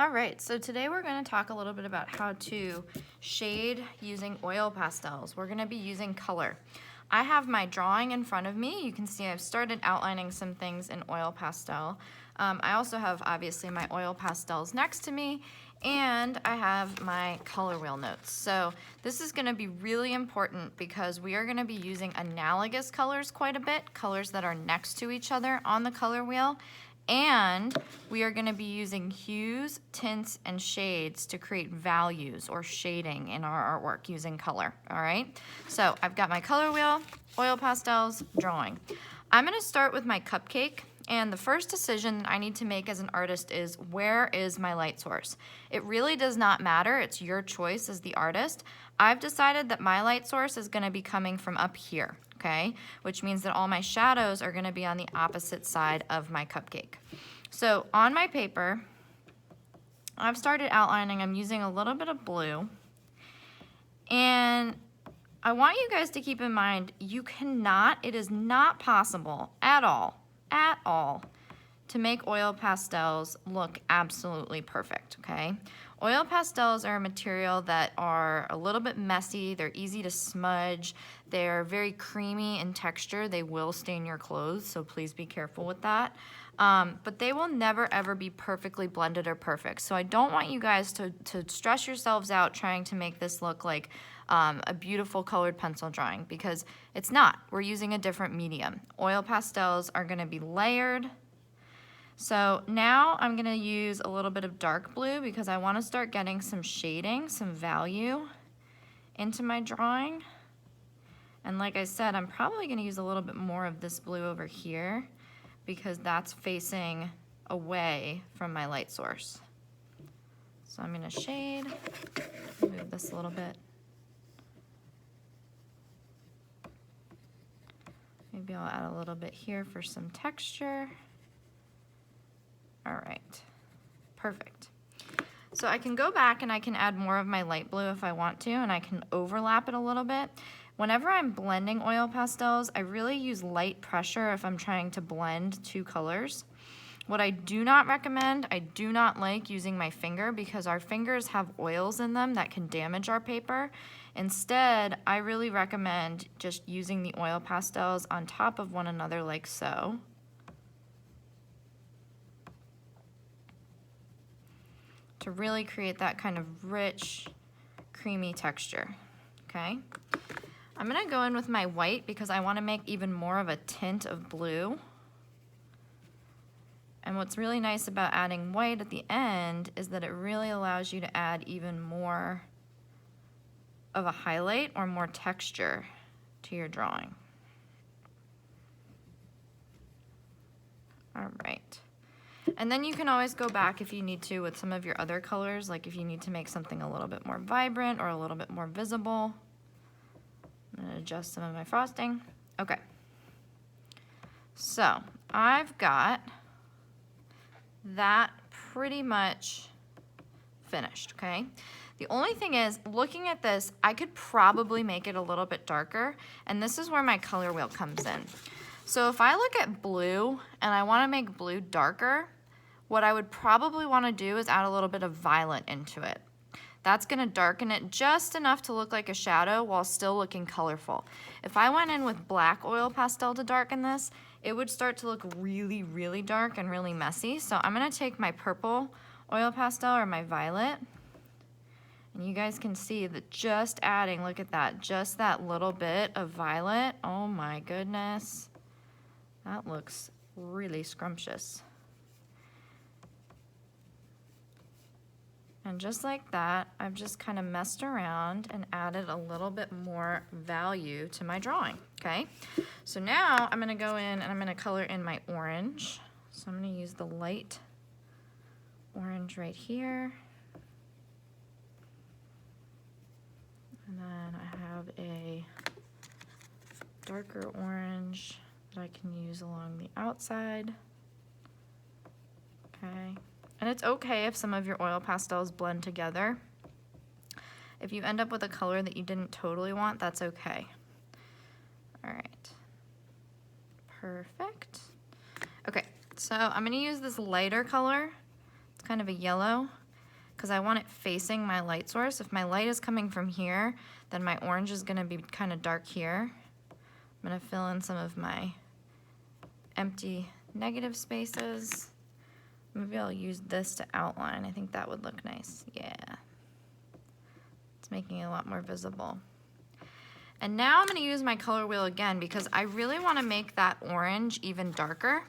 All right, so today we're going to talk a little bit about how to shade using oil pastels. We're going to be using color. I have my drawing in front of me. You can see I've started outlining some things in oil pastel. I also have obviously my oil pastels next to me, and I have my color wheel notes. So this is going to be really important because we are going to be using analogous colors quite a bit, colors that are next to each other on the color wheel. And we are going to be using hues, tints, and shades to create values or shading in our artwork using color, all right? So I've got my color wheel, oil pastels, drawing. I'm going to start with my cupcake, and the first decision I need to make as an artist is, where is my light source? It really does not matter. It's your choice as the artist. I've decided that my light source is going to be coming from up here. Okay, which means that all my shadows are going to be on the opposite side of my cupcake. So on my paper, I've started outlining. I'm using a little bit of blue. And I want you guys to keep in mind, it is not possible at all, to make oil pastels look absolutely perfect, okay? Oil pastels are a material that are a little bit messy, they're easy to smudge, they're very creamy in texture, they will stain your clothes, so please be careful with that. But they will never ever be perfectly blended or perfect. So I don't want you guys to stress yourselves out trying to make this look like a beautiful colored pencil drawing, because it's not. We're using a different medium. Oil pastels are gonna be layered. So now I'm gonna use a little bit of dark blue because I wanna start getting some shading, some value into my drawing. And like I said, I'm probably gonna use a little bit more of this blue over here because that's facing away from my light source. So I'm gonna shade, move this a little bit. Maybe I'll add a little bit here for some texture. All right, perfect. So I can go back and I can add more of my light blue if I want to, and I can overlap it a little bit. Whenever I'm blending oil pastels, I really use light pressure if I'm trying to blend two colors. What I do not recommend, I do not like using my finger because our fingers have oils in them that can damage our paper. Instead, I really recommend just using the oil pastels on top of one another like so. To really create that kind of rich, creamy texture, okay? I'm gonna go in with my white because I wanna make even more of a tint of blue. And what's really nice about adding white at the end is that it really allows you to add even more of a highlight or more texture to your drawing. All right. And then you can always go back if you need to with some of your other colors, like if you need to make something a little bit more vibrant or a little bit more visible. I'm gonna adjust some of my frosting. Okay. So I've got that pretty much finished, okay? The only thing is, looking at this, I could probably make it a little bit darker, and this is where my color wheel comes in. So if I look at blue and I wanna make blue darker, what I would probably wanna do is add a little bit of violet into it. That's gonna darken it just enough to look like a shadow while still looking colorful. If I went in with black oil pastel to darken this, it would start to look really, really dark and really messy. So I'm gonna take my purple oil pastel or my violet, and you guys can see that just adding, look at that, just that little bit of violet, oh my goodness. That looks really scrumptious. And just like that, I've just kind of messed around and added a little bit more value to my drawing, okay? So now I'm gonna go in and I'm gonna color in my orange. So I'm gonna use the light orange right here. And then I have a darker orange that I can use along the outside, okay? And it's okay if some of your oil pastels blend together. If you end up with a color that you didn't totally want, that's okay. All right, perfect. Okay, so I'm gonna use this lighter color. It's kind of a yellow. because I want it facing my light source. If my light is coming from here, then my orange is gonna be kind of dark here. I'm gonna fill in some of my empty negative spaces. Maybe I'll use this to outline. I think that would look nice. Yeah. It's making it a lot more visible. And now I'm gonna use my color wheel again because I really wanna make that orange even darker.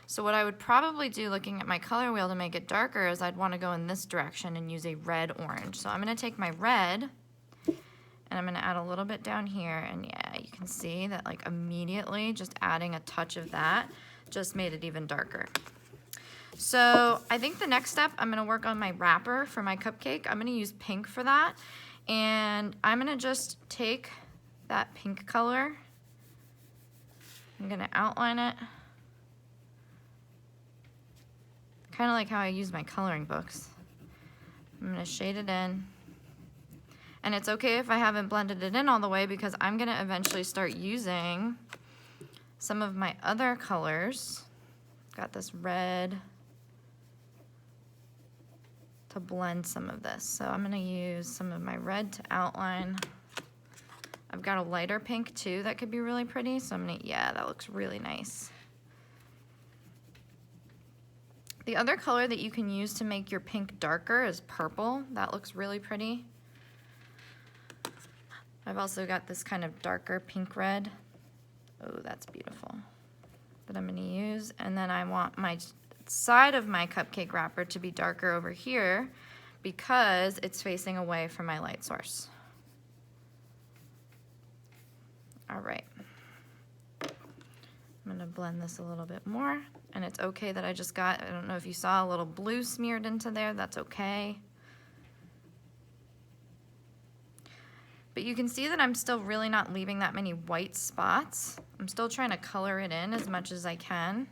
So what I would probably do looking at my color wheel to make it darker is I'd wanna go in this direction and use a red orange. So I'm gonna take my red and I'm gonna add a little bit down here, and yeah, you can see that like immediately just adding a touch of that just made it even darker. So I think the next step, I'm gonna work on my wrapper for my cupcake. I'm gonna use pink for that. And I'm gonna just take that pink color. I'm gonna outline it. Kind of like how I use my coloring books. I'm gonna shade it in. And it's okay if I haven't blended it in all the way because I'm gonna eventually start using some of my other colors. Got this red to blend some of this. So I'm gonna use some of my red to outline. I've got a lighter pink too that could be really pretty. So I'm gonna, yeah, that looks really nice. The other color that you can use to make your pink darker is purple. That looks really pretty. I've also got this kind of darker pink red. Oh, that's beautiful. That I'm gonna use. And then I want my side of my cupcake wrapper to be darker over here because it's facing away from my light source. All right. I'm gonna blend this a little bit more, and it's okay that I just got, I don't know if you saw a little blue smeared into there, that's okay. But you can see that I'm still really not leaving that many white spots. I'm still trying to color it in as much as I can.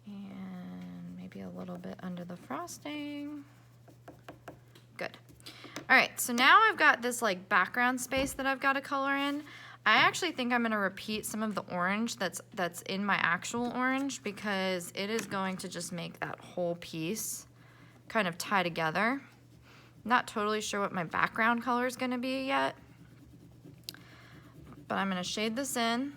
And maybe a little bit under the frosting. Good. All right, so now I've got this like background space that I've got to color in. I actually think I'm gonna repeat some of the orange that's in my actual orange because it is going to just make that whole piece kind of tie together. Not totally sure what my background color is gonna be yet, but I'm gonna shade this in.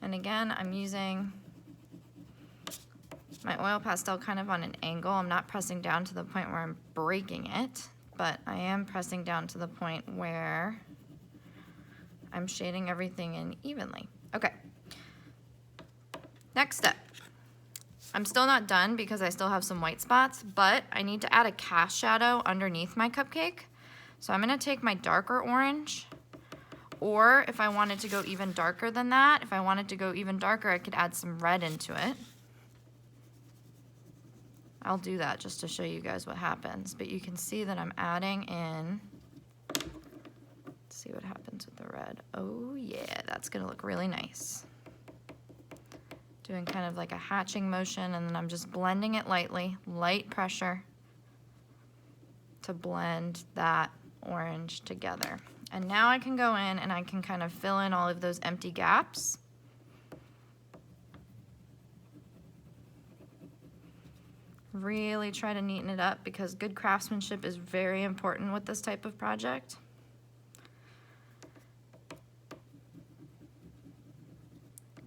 And again, I'm using my oil pastel kind of on an angle. I'm not pressing down to the point where I'm breaking it, but I am pressing down to the point where I'm shading everything in evenly. Okay. Next step. I'm still not done because I still have some white spots, but I need to add a cast shadow underneath my cupcake. So I'm gonna take my darker orange, or if I wanted to go even darker than that, if I wanted to go even darker, I could add some red into it. I'll do that just to show you guys what happens, but you can see that I'm adding in, let's see what happens with the red. Oh yeah, that's gonna look really nice. Doing kind of like a hatching motion, and then I'm just blending it lightly, light pressure to blend that orange together. And now I can go in and I can kind of fill in all of those empty gaps. Really try to neaten it up because good craftsmanship is very important with this type of project.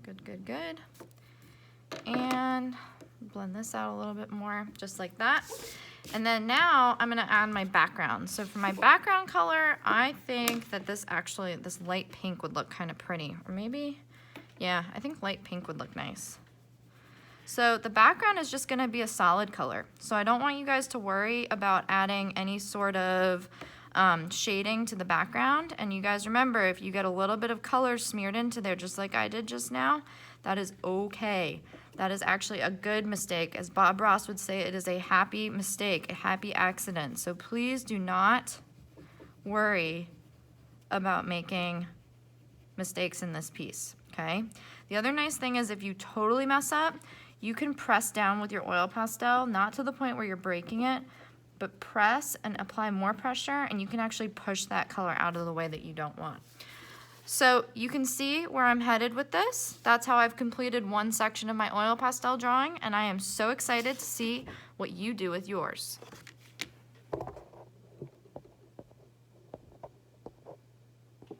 Good, good, good. And blend this out a little bit more, just like that. And then now I'm gonna add my background. So for my background color, I think that this light pink would look kind of pretty. Or maybe, yeah, I think light pink would look nice. So the background is just gonna be a solid color. So I don't want you guys to worry about adding any sort of shading to the background. And you guys remember, if you get a little bit of color smeared into there, just like I did just now, that is okay. That is actually a good mistake. As Bob Ross would say, it is a happy mistake, a happy accident. So please do not worry about making mistakes in this piece, okay? The other nice thing is if you totally mess up, you can press down with your oil pastel, not to the point where you're breaking it, but press and apply more pressure, and you can actually push that color out of the way that you don't want. So you can see where I'm headed with this. That's how I've completed one section of my oil pastel drawing, and I am so excited to see what you do with yours.